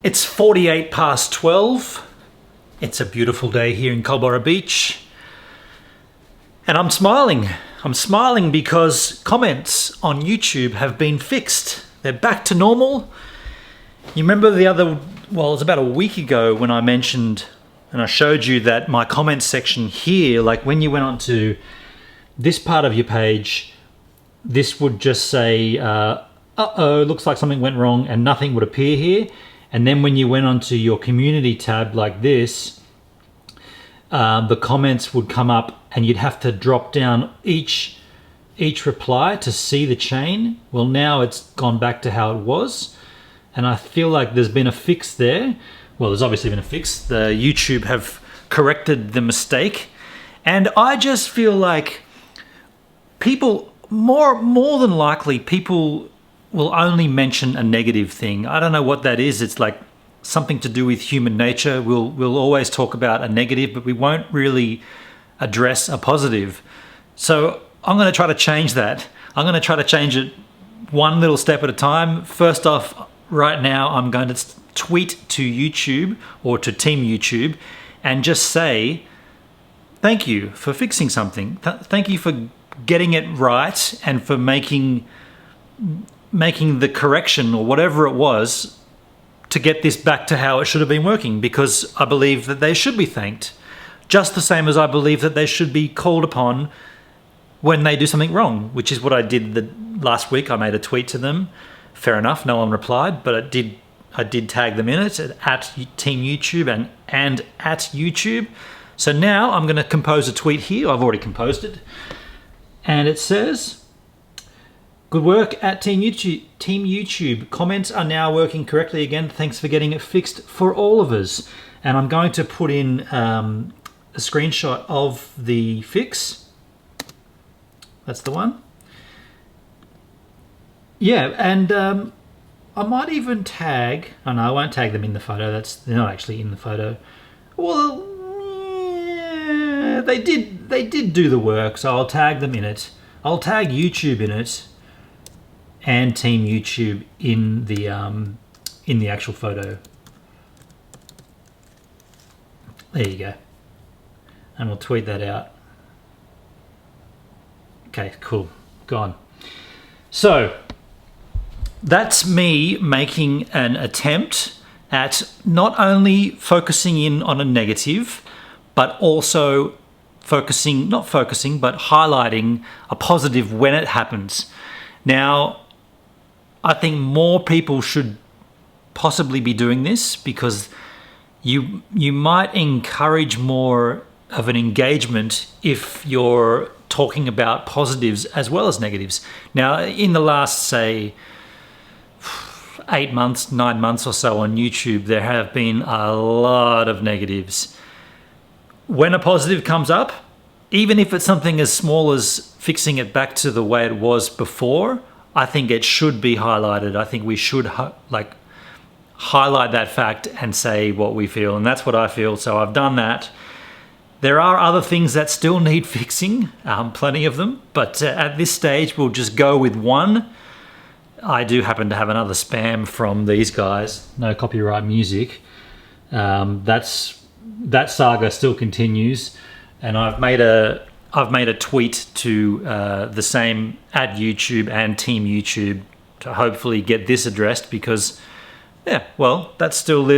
It's 48 past 12. It's a beautiful day here in Culburra Beach. And I'm smiling. I'm smiling because comments on YouTube have been fixed. They're back to normal. You remember it was about a week ago when I mentioned and I showed you that my comment section here, like when you went onto this part of your page, this would just say, uh-oh, looks like something went wrong, and nothing would appear here. And then when you went onto your community tab like this, the comments would come up and you'd have to drop down each reply to see the chain. Well, now it's gone back to how it was. And I feel like there's been a fix there. Well, there's obviously been a fix. The YouTube have corrected the mistake. And I just feel like people, more than likely, people will only mention a negative thing. I don't know what that is. It's like something to do with human nature. We'll always talk about a negative, but we won't really address a positive. So I'm going to try to change that. I'm going to try to change it one little step at a time. First off, right now, I'm going to tweet to YouTube or to Team YouTube and just say, thank you for fixing something. Thank you for getting it right and for making the correction or whatever it was to get this back to how it should have been working, because I believe that they should be thanked. Just the same as I believe that they should be called upon when they do something wrong, which is what I did last week. I made a tweet to them. Fair enough, no one replied, but I did tag them in it at Team YouTube and at YouTube. So now I'm going to compose a tweet here. I've already composed it. And it says, good work at Team YouTube. Comments are now working correctly again. Thanks for getting it fixed for all of us. And I'm going to put in a screenshot of the fix. That's the one. Yeah, and I might even tag. Oh no, I won't tag them in the photo. They're not actually in the photo. Well, yeah, they did do the work, so I'll tag them in it. I'll tag YouTube in it, and Team YouTube in the actual photo. There you go. And we'll tweet that out. Okay, cool. Gone. So that's me making an attempt at not only focusing in on a negative, but also but highlighting a positive when it happens. Now, I think more people should possibly be doing this, because you might encourage more of an engagement if you're talking about positives as well as negatives. Now, in the last, say, 8 months, 9 months or so on YouTube, there have been a lot of negatives. When a positive comes up, even if it's something as small as fixing it back to the way it was before, I think it should be highlighted. I think we should highlight that fact and say what we feel, and that's what I feel. So I've done that. There are other things that still need fixing, plenty of them, but at this stage we'll just go with one. I do happen to have another spam from these guys. No copyright music. That saga still continues, and I've made a tweet to the same at YouTube and Team YouTube to hopefully get this addressed, because yeah, well, that still lives.